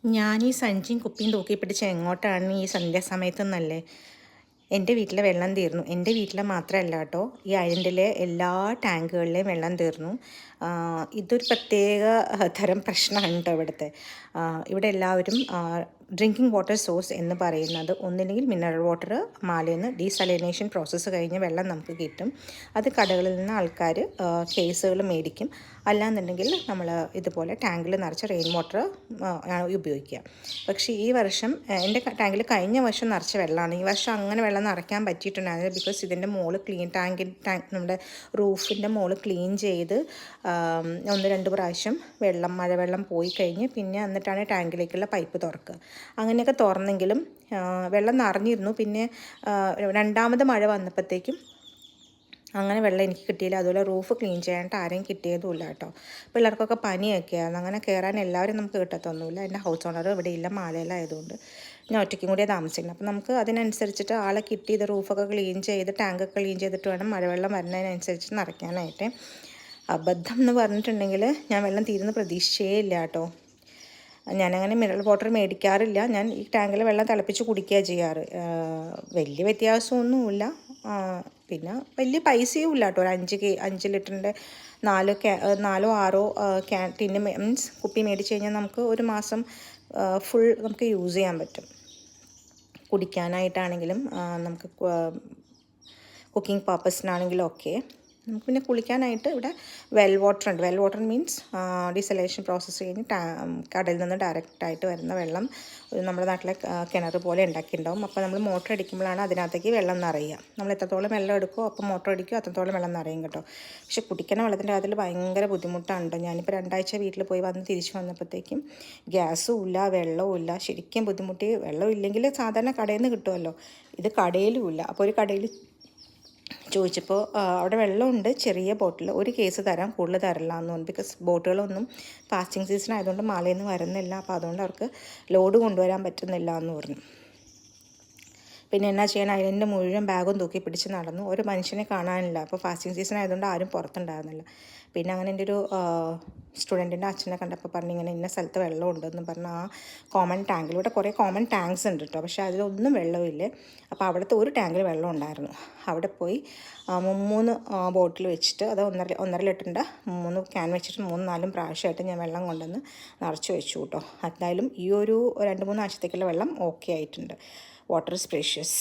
ഞാൻ ഈ സഞ്ചിയും കുപ്പിയും തൂക്കി പിടിച്ച് എങ്ങോട്ടാണ് ഈ സന്ധ്യാസമയത്തെന്നല്ലേ. എൻ്റെ വീട്ടിലെ വെള്ളം തീർന്നു. എൻ്റെ വീട്ടിലെ മാത്രമല്ല കേട്ടോ, ഈ ഐലൻഡിലെ എല്ലാ ടാങ്കുകളിലെയും വെള്ളം തീർന്നു. ഇതൊരു പ്രത്യേക തരം പ്രശ്നമാണ് കേട്ടോ ഇവിടുത്തെ. ഇവിടെ എല്ലാവരും ഡ്രിങ്കിങ് വാട്ടർ സോഴ്സ് എന്ന് പറയുന്നത് ഒന്നില്ലെങ്കിൽ മിനറൽ വാട്ടർ മാലയിൽ നിന്ന് ഡീസലിനേഷൻ പ്രോസസ്സ് കഴിഞ്ഞ് വെള്ളം നമുക്ക് കിട്ടും. അത് കടകളിൽ നിന്ന് ആൾക്കാർ കേസുകൾ മേടിക്കും. അല്ലാന്നുണ്ടെങ്കിൽ നമ്മൾ ഇതുപോലെ ടാങ്കിൽ നിറച്ച് റെയിൻ വാട്ടർ ഉപയോഗിക്കുക. പക്ഷേ ഈ വർഷം എൻ്റെ ടാങ്കിൽ കഴിഞ്ഞ വർഷം നിറച്ച വെള്ളമാണ്. ഈ വർഷം അങ്ങനെ വെള്ളം നിറയ്ക്കാൻ പറ്റിയിട്ടുണ്ടായിരുന്നില്ല. ബിക്കോസ് ഇതിൻ്റെ മുകളിൽ ടാങ്ക് നമ്മുടെ റൂഫിൻ്റെ മുകളിൽ ക്ലീൻ ചെയ്ത് 1-2 പ്രാവശ്യം മഴവെള്ളം പോയി കഴിഞ്ഞ് പിന്നെ എന്നിട്ടാണ് ടാങ്കിലേക്കുള്ള പൈപ്പ് തുറക്കുക. അങ്ങനെയൊക്കെ തുറന്നെങ്കിലും വെള്ളം നിറഞ്ഞിരുന്നു. പിന്നെ രണ്ടാമത് മഴ വന്നപ്പോഴത്തേക്കും അങ്ങനെ വെള്ളം എനിക്ക് കിട്ടിയില്ല. അതുപോലെ റൂഫ് ക്ലീൻ ചെയ്യാനായിട്ട് ആരെയും കിട്ടിയതുമില്ല കേട്ടോ. പിള്ളേർക്കൊക്കെ പനിയൊക്കെയാണ്. അങ്ങനെ കയറാൻ എല്ലാവരും നമുക്ക് കിട്ടത്തൊന്നുമില്ല. എൻ്റെ ഹൗസ് ഓണർ ഇവിടെ ഇല്ല, മാലയിലായതുകൊണ്ട് ഞാൻ ഒറ്റയ്ക്കും കൂടിയേ താമസിക്കുന്നത്. അപ്പോൾ നമുക്ക് അതിനനുസരിച്ചിട്ട് ആളെ കിട്ടി ഇത് റൂഫൊക്കെ ക്ലീൻ ചെയ്ത് ടാങ്കൊക്കെ ക്ലീൻ ചെയ്തിട്ട് വേണം മഴവെള്ളം വരുന്നതിനനുസരിച്ച് നിറയ്ക്കാനായിട്ട്. അബദ്ധം എന്ന് പറഞ്ഞിട്ടുണ്ടെങ്കിൽ ഞാൻ വെള്ളം തീരുന്ന പ്രതീക്ഷയേ ഇല്ല കേട്ടോ. ഞാനങ്ങനെ മിനറൽ വാട്ടർ മേടിക്കാറില്ല. ഞാൻ ഈ ടാങ്കിലെ വെള്ളം തിളപ്പിച്ച് കുടിക്കുക ചെയ്യാറ്. വലിയ വ്യത്യാസമൊന്നുമില്ല. പിന്നെ വലിയ പൈസയും ഇല്ല കേട്ടോ. ഒരു 5 ലിറ്ററിൻ്റെ 4-6 ടിന്ന് മീൻസ് കുപ്പി മേടിച്ച് കഴിഞ്ഞാൽ നമുക്ക് ഒരു മാസം ഫുൾ നമുക്ക് യൂസ് ചെയ്യാൻ പറ്റും. കുടിക്കാനായിട്ടാണെങ്കിലും നമുക്ക് കുക്കിംഗ് പർപ്പസിനാണെങ്കിലും ഒക്കെ. നമുക്ക് പിന്നെ കുളിക്കാനായിട്ട് ഇവിടെ വെൽ വാട്ടർ ഉണ്ട്. വെൽ വാട്ടർ മീൻസ് ഡീസലേഷൻ പ്രോസസ്സ് കഴിഞ്ഞ് കടലിൽ നിന്ന് ഡയറക്റ്റായിട്ട് വരുന്ന വെള്ളം നമ്മുടെ നാട്ടിലെ കിണർ പോലെ ഉണ്ടാക്കിയിട്ടുണ്ടാവും. അപ്പോൾ നമ്മൾ മോട്ടർ അടിക്കുമ്പോഴാണ് അതിനകത്തേക്ക് വെള്ളം നിറയുക. നമ്മൾ എത്രത്തോളം വെള്ളം എടുക്കുമോ അപ്പോൾ മോട്ടർ അടിക്കുമോ അത്രത്തോളം വെള്ളം നിറയും കേട്ടോ. പക്ഷേ കുടിക്കുന്ന വെള്ളത്തിൻ്റെ അതിൽ ഭയങ്കര ബുദ്ധിമുട്ടാണ് കേട്ടോ. ഞാനിപ്പോൾ 2 ആഴ്ച വീട്ടിൽ പോയി തിരിച്ച് വന്നപ്പോഴത്തേക്കും ഗ്യാസും ഇല്ല, വെള്ളവും ഇല്ല. ശരിക്കും ബുദ്ധിമുട്ടി. വെള്ളം ഇല്ലെങ്കിൽ സാധാരണ കടയിൽ നിന്ന് കിട്ടുമല്ലോ, ഇത് കടയിലും ഇല്ല. അപ്പോൾ ഒരു കടയിൽ ചോദിച്ചപ്പോൾ അവിടെ വെള്ളമുണ്ട്, ചെറിയ ബോട്ടിൽ, ഒരു കേസ് തരാം, കൂടുതൽ തരില്ല എന്ന് പറഞ്ഞു. ബിക്കോസ് ബോട്ടുകളൊന്നും ഫാസ്റ്റിംഗ് സീസൺ ആയതുകൊണ്ട് മാലയിൽ നിന്ന് വരുന്നില്ല. അപ്പോൾ അതുകൊണ്ട് അവർക്ക് ലോഡ് കൊണ്ടുവരാൻ പറ്റുന്നില്ല എന്ന് പറഞ്ഞു. പിന്നെ എന്നാ ചെയ്യാൻ, ഐലൻഡിൻ്റെ മുഴുവൻ ബാഗും തൂക്കി പിടിച്ച് നടന്നു. ഒരു മനുഷ്യനെ കാണാനില്ല. അപ്പോൾ ഫാസ്റ്റിംഗ് സീസൺ ആയതുകൊണ്ട് ആരും പുറത്തുണ്ടായിരുന്നില്ല. പിന്നെ അങ്ങനെ എൻ്റെ ഒരു സ്റ്റുഡൻറ്റിൻ്റെ അച്ഛനെ കണ്ടപ്പോൾ പറഞ്ഞു ഇങ്ങനെ ഇന്ന സ്ഥലത്ത് വെള്ളമുണ്ടെന്ന് പറഞ്ഞാൽ ആ കോമൺ ടാങ്കിൽ, ഇവിടെ കുറേ കോമൺ ടാങ്ക്സ് ഉണ്ട് കേട്ടോ, പക്ഷേ അതിലൊന്നും വെള്ളമില്ലേ. അപ്പോൾ അവിടുത്തെ ഒരു ടാങ്കിൽ വെള്ളം ഉണ്ടായിരുന്നു. അവിടെ പോയി 3 ബോട്ടിൽ വെച്ചിട്ട്, അത് 1.5 ലിറ്ററിൻ്റെ 3 ക്യാൻ വെച്ചിട്ട് 3-4 പ്രാവശ്യമായിട്ട് ഞാൻ വെള്ളം കൊണ്ടുവന്ന് നിറച്ച് വെച്ചു കേട്ടോ. എന്തായാലും ഈ ഒരു 2-3 ആഴ്ചത്തേക്കുള്ള വെള്ളം ഓക്കെ ആയിട്ടുണ്ട്. Water is precious.